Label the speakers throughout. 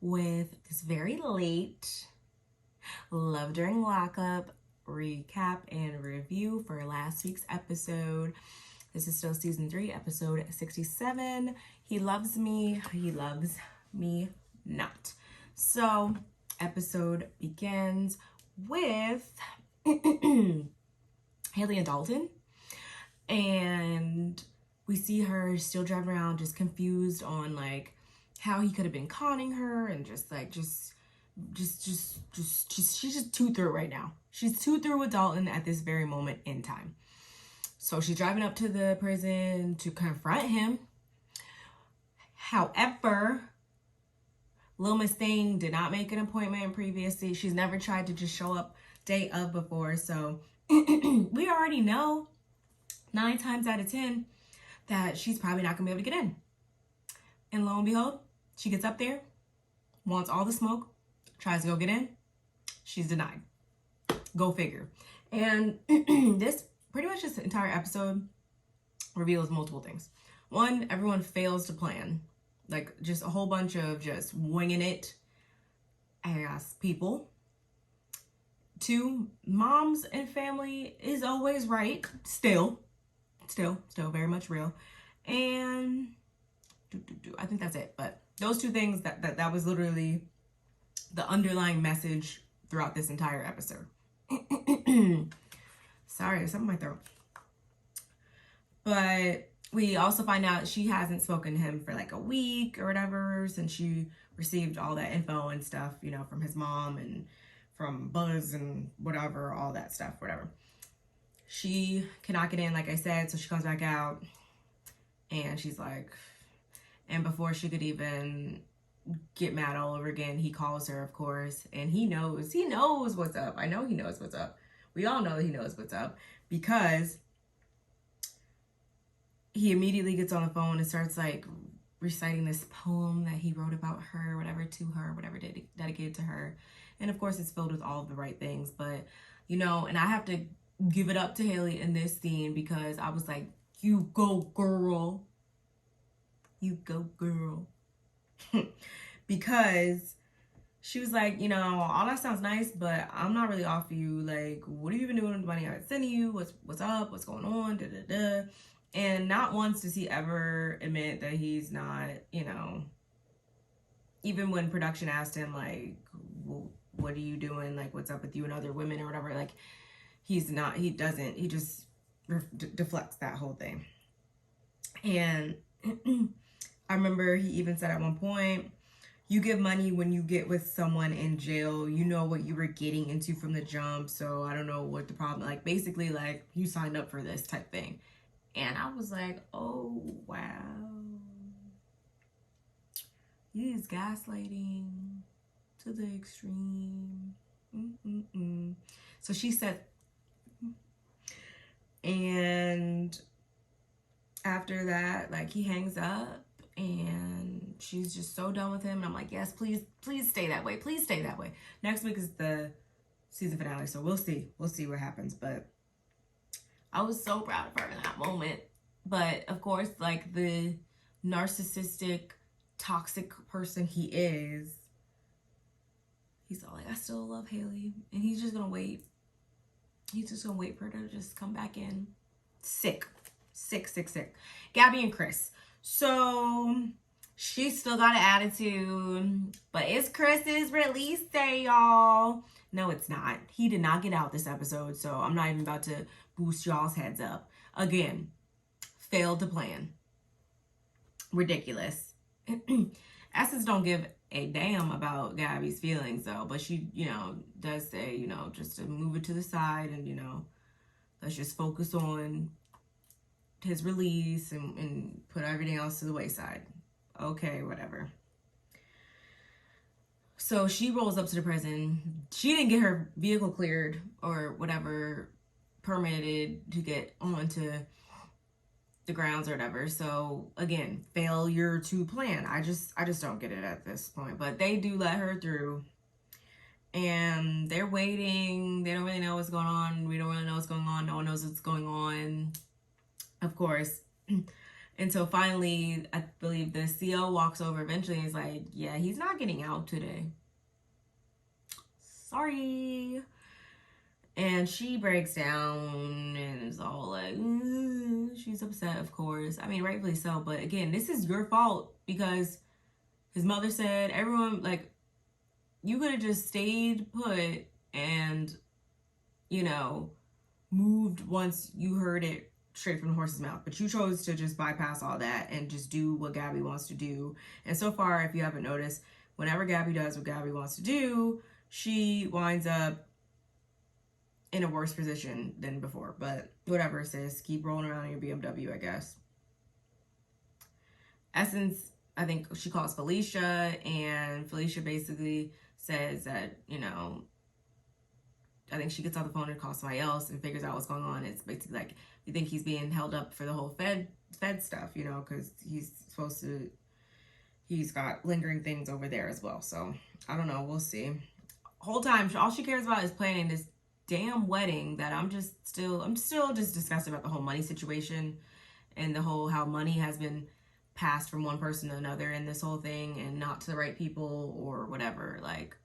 Speaker 1: with this very late Love During Lockup recap and review for last week's episode. This is still season 3, episode 67. He loves me not. So, episode begins with Haley and Dalton, and we see her still driving around just confused on like how he could have been conning her, and she's just too through right now. She's too through with Dalton at this very moment in time. So she's driving up to the prison to confront him. However, Lil Miss Thing did not make an appointment previously. She's never tried to just show up day of before. So we already know 9 times out of 10 that she's probably not going to be able to get in. And lo and behold, she gets up there, wants all the smoke, tries to go get in. She's denied. Go figure. And this entire episode reveals multiple things. 1, everyone fails to plan. Like, just a whole bunch of just winging it ass people. 2, moms and family is always right. Still very much real. And I think that's it. But those 2 things, that was literally the underlying message throughout this entire episode. Sorry, there's something in my throat. But we also find out she hasn't spoken to him for like a week or whatever since she received all that info and stuff, you know, from his mom and from Buzz and whatever, all that stuff, whatever. She cannot get in, like I said, so she comes back out and she's like, and before she could even get mad all over again, he calls her, of course, and he knows what's up. I know he knows what's up. We all know he knows what's up because he immediately gets on the phone and starts like reciting this poem that he wrote about her, whatever, to her, whatever, dedicated to her. And of course it's filled with all of the right things, but you know, and I have to give it up to Haley in this scene because I was like, you go girl. You go girl. Because she was like, you know, all that sounds nice, but I'm not really off you. Like, what have you been doing with the money I've been sending you? What's up? What's going on? Da, da, da. And not once does he ever admit that he's not, you know, even when production asked him, like, well, what are you doing? Like, what's up with you and other women or whatever? Like, he just deflects that whole thing. And I remember he even said at one point, you give money when you get with someone in jail. You know what you were getting into from the jump. So I don't know what the problem, like basically like you signed up for this type thing. And I was like, oh, wow. You is gaslighting to the extreme. So she said, and after that, like he hangs up and she's just so done with him. And I'm like, yes, please stay that way. Please stay that way. Next week is the season finale. So we'll see what happens. But I was so proud of her in that moment. But of course, like the narcissistic, toxic person he is, he's all like, I still love Haley. And he's just going to wait. He's just going to wait for her to just come back in. Sick. Gabby and Chris. So she still got an attitude, but it's Chris's release day, y'all. No, it's not. He did not get out this episode, so I'm not even about to boost y'all's heads up. Again, failed to plan. Ridiculous. Essence don't give a damn about Gabby's feelings, though, but she, you know, does say, you know, just to move it to the side and, you know, let's just focus on his release and put everything else to the wayside. Okay, whatever. So she rolls up to the prison. She didn't get her vehicle cleared or whatever, permitted to get onto the grounds or whatever. So again, failure to plan. I just don't get it at this point. But they do let her through. And they're waiting. They don't really know what's going on. We don't really know what's going on. No one knows what's going on. Of course, Until finally, I believe the CO walks over eventually and is like, yeah, he's not getting out today. Sorry. And she breaks down and is all like, she's upset, of course. I mean, rightfully so. But again, this is your fault because his mother said, everyone, like, you could have just stayed put and, you know, moved once you heard it straight from the horse's mouth. But you chose to just bypass all that and just do what Gabby wants to do. And so far, if you haven't noticed, whenever Gabby does what Gabby wants to do, she winds up in a worse position than before. But whatever, sis. Keep rolling around in your BMW, I guess. Essence, I think she calls Felicia, and Felicia basically says that, you know, I think she gets on the phone and calls somebody else and figures out what's going on. It's basically like, you think he's being held up for the whole Fed stuff, you know, because he's got lingering things over there as well. So I don't know. We'll see. Whole time, all she cares about is planning this damn wedding that I'm still just disgusted about the whole money situation and the whole how money has been passed from one person to another in this whole thing and not to the right people or whatever. Like,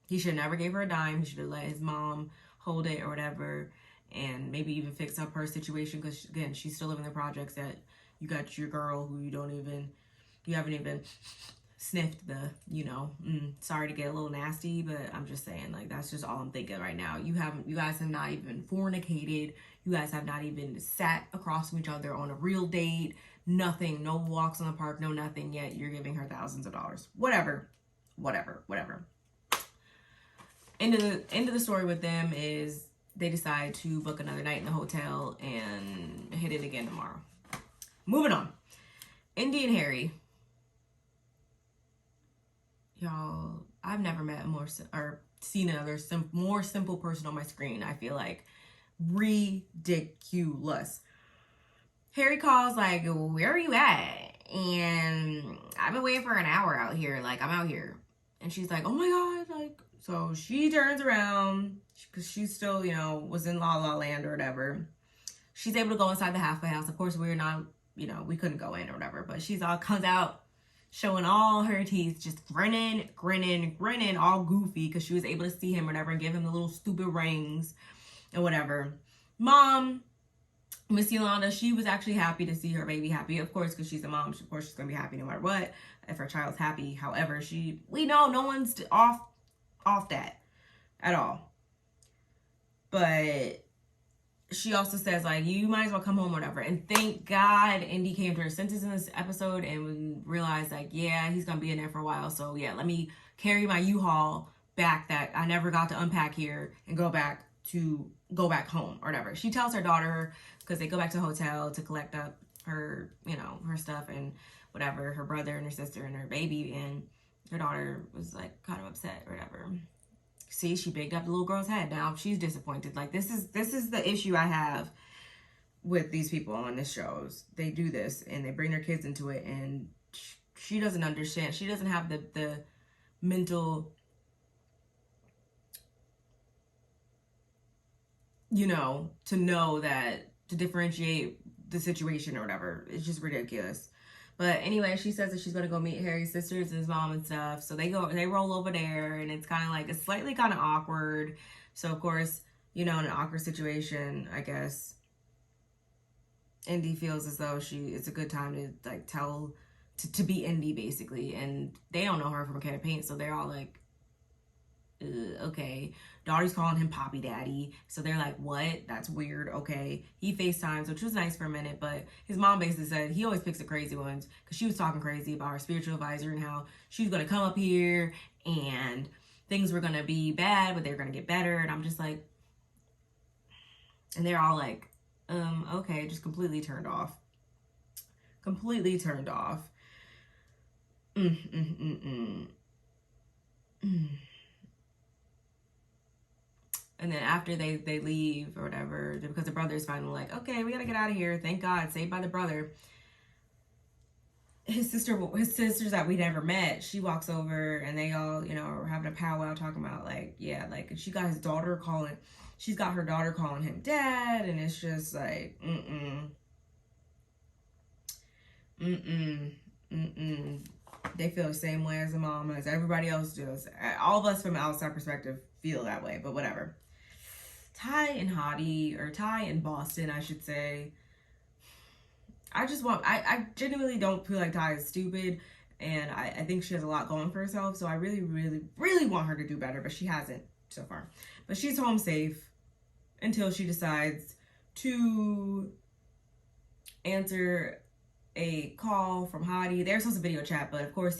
Speaker 1: he should never gave her a dime. He should have let his mom hold it or whatever, and maybe even fix up her situation, because again, she's still living the projects that you got your girl who you haven't even sniffed the, you know, sorry to get a little nasty, but I'm just saying, like, that's just all I'm thinking right now. You guys have not even fornicated. You guys have not even sat across from each other on a real date. Nothing. No walks in the park. No nothing. Yet you're giving her thousands of dollars. Whatever. End of the story with them is they decide to book another night in the hotel and hit it again tomorrow. Moving on. Indy and Harry. Y'all, I've never met seen another more simple person on my screen. I feel like ridiculous. Harry calls like, where are you at? And I've been waiting for an hour out here. Like, I'm out here. And she's like, oh my God. Like, so she turns around because she still, you know, was in La La Land or whatever. She's able to go inside the halfway house. Of course, we're not, you know, we couldn't go in or whatever. But comes out showing all her teeth, just grinning, all goofy because she was able to see him or whatever and give him the little stupid rings and whatever. Mom, Miss Yolanda, she was actually happy to see her baby happy, of course, because she's a mom. Of course, she's going to be happy no matter what if her child's happy. However, we know no one's off that at all. But she also says, like, you might as well come home or whatever. And thank God Indy came to her senses in this episode and realized, like, yeah, he's going to be in there for a while. So, yeah, let me carry my U-Haul back that I never got to unpack here and go back home or whatever. She tells her daughter, because they go back to the hotel to collect up her, you know, her stuff and whatever, her brother and her sister and her baby. And her daughter was, like, kind of upset or whatever. See, she bigged up the little girl's head. Now she's disappointed. Like, this is the issue I have with these people on this shows. They do this and they bring their kids into it, and she doesn't understand. She doesn't have the mental, you know, to know that, to differentiate the situation or whatever. It's just ridiculous. But anyway, she says that she's going to go meet Harry's sisters and his mom and stuff. So they roll over there, and it's kind of like, it's slightly kind of awkward. So, of course, you know, in an awkward situation, I guess, Indy feels as though it's a good time to, like, to be Indy, basically. And they don't know her from a can of paint, so they're all like, okay. Daughter's calling him Poppy Daddy. So they're like, what? That's weird. Okay. He FaceTimes, which was nice for a minute, but his mom basically said he always picks the crazy ones because she was talking crazy about her spiritual advisor and how she's going to come up here and things were going to be bad, but they're going to get better. And I'm just like, and they're all like, okay, just completely turned off. And then after they leave or whatever, because the brother's finally like, okay, we gotta get out of here. Thank God, saved by the brother. His sisters that we never met, she walks over and they all, you know, are having a powwow talking about, like, yeah, like, she's got her daughter calling him dad, and it's just like, They feel the same way as the mom, as everybody else does. All of us from an outside perspective feel that way, but whatever. Ty and Hottie, or Ty and Boston, I should say. I genuinely don't feel like Ty is stupid, and I think she has a lot going for herself, so I really, really, really want her to do better, but she hasn't so far. But she's home safe until she decides to answer a call from Hottie. They're supposed to video chat, but of course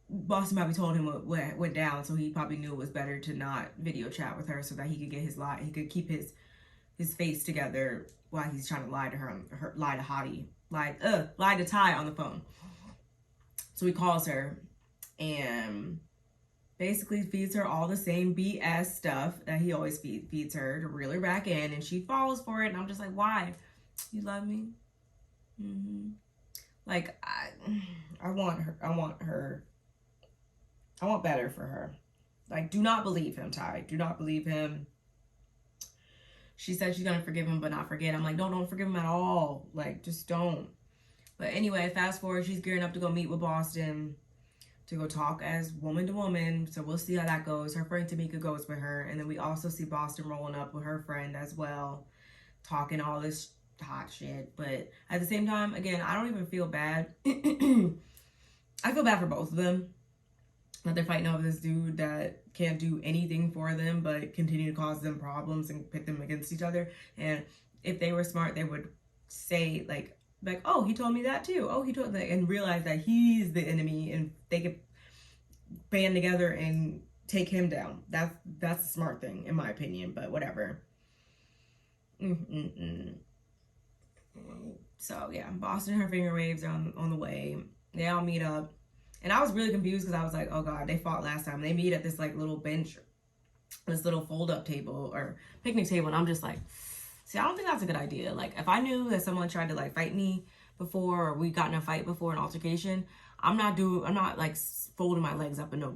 Speaker 1: Boston probably told him what went down, so he probably knew it was better to not video chat with her so that he could get he could keep his face together while he's trying to lie to Hottie, lie to Ty on the phone. So he calls her and basically feeds her all the same BS stuff that he always feeds her to reel her back in, and she falls for it. And I'm just like, why? You love me? Like, I want better for her. Like, do not believe him, Ty. Do not believe him. She said she's gonna forgive him but not forget. I'm like, don't forgive him at all. Like, just don't. But anyway, fast forward, she's gearing up to go meet with Boston to go talk as woman to woman. So we'll see how that goes. Her friend Tamika goes with her, and then we also see Boston rolling up with her friend as well, talking all this hot shit. But at the same time, again, I don't even feel bad. I feel bad for both of them, that they're fighting over this dude that can't do anything for them but continue to cause them problems and pit them against each other. And if they were smart, they would say like, oh, he told me that too. Oh, he told me, and realize that he's the enemy, and they could band together and take him down. That's a smart thing, in my opinion, but whatever. So yeah, Boston and her finger waves are on the way. They all meet up. And I was really confused because I was like, oh God, they fought last time. They meet at this like little bench, this little fold-up table or picnic table. And I'm just like, see, I don't think that's a good idea. Like, if I knew that someone tried to like fight me before, or we got in a fight before, an altercation, I'm not like folding my legs up in a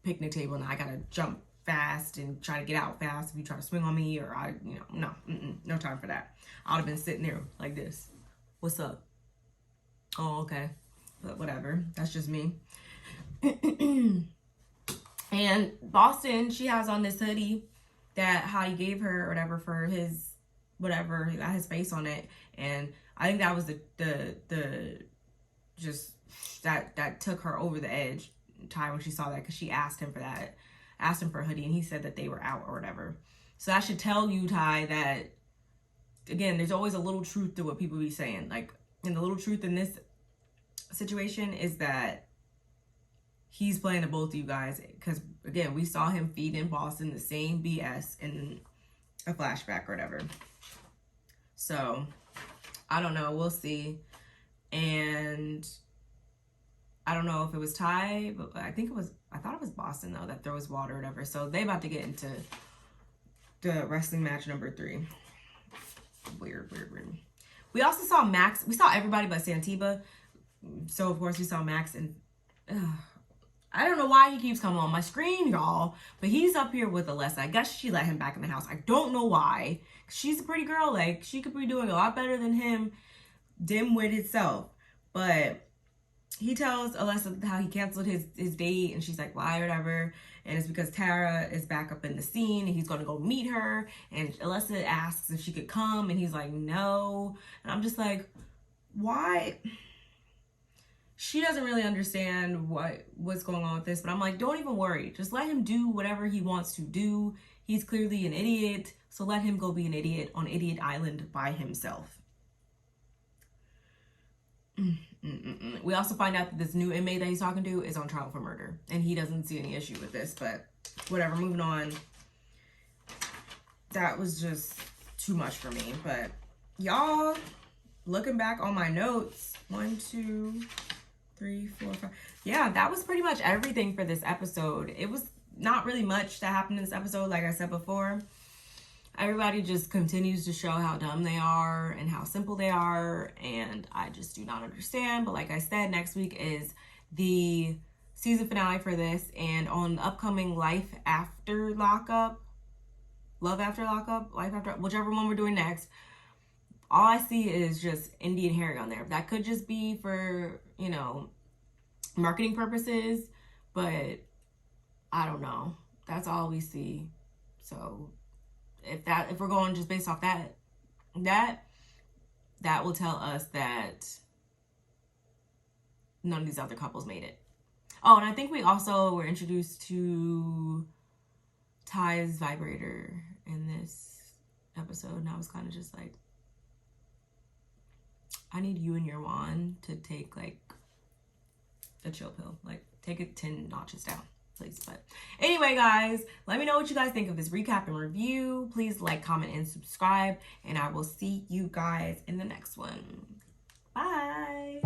Speaker 1: picnic table and I gotta jump fast and try to get out fast if you try to swing on me, or no time for that. I would have been sitting there like this. What's up? Oh, okay. But whatever, that's just me. And Boston, she has on this hoodie that Hottie gave her or whatever for his whatever, he got his face on it. And I think that was the just that took her over the edge, Ty, when she saw that, because she asked him for a hoodie, and he said that they were out or whatever. So that should tell you, Ty, that again, there's always a little truth to what people be saying. Like, and the little truth in this situation is that he's playing to both of you guys, because again, we saw him feeding Boston the same BS in a flashback or whatever. So I don't know, we'll see. And I don't know if it was Ty, but I thought it was Boston though that throws water or whatever. So they about to get into the wrestling match number 3. Weird. We also saw Max. We saw everybody but Santiba. So, of course, we saw Max, and I don't know why he keeps coming on my screen, y'all, but he's up here with Alessa. I guess she let him back in the house. I don't know why. She's a pretty girl. Like, she could be doing a lot better than him, dim-witted self. But he tells Alessa how he canceled his date, and she's like, why, or whatever. And it's because Tara is back up in the scene, and he's going to go meet her. And Alessa asks if she could come, and he's like, no. And I'm just like, why? She doesn't really understand what's going on with this, but I'm like, don't even worry. Just let him do whatever he wants to do. He's clearly an idiot, so let him go be an idiot on Idiot Island by himself. We also find out that this new inmate that he's talking to is on trial for murder, and he doesn't see any issue with this, but whatever, moving on. That was just too much for me, but y'all, looking back on my notes, 1, 2, 3, 4, 5. Yeah, that was pretty much everything for this episode. It was not really much that happened in this episode, like I said before. Everybody just continues to show how dumb they are and how simple they are, and I just do not understand. But like I said, next week is the season finale for this, and on upcoming Life After Lockup, Love After Lockup, Life After, whichever one we're doing next, all I see is just Indian Harry on there. That could just be for, you know, marketing purposes, but I don't know. That's all we see. So if we're going just based off that will tell us that none of these other couples made it. Oh, and I think we also were introduced to Ty's vibrator in this episode, and I was kind of just like, I need you and your wand to take like a chill pill, like take it 10 notches down, please. But anyway, guys, let me know what you guys think of this recap and review. Please like, comment, and subscribe, and I will see you guys in the next one. Bye.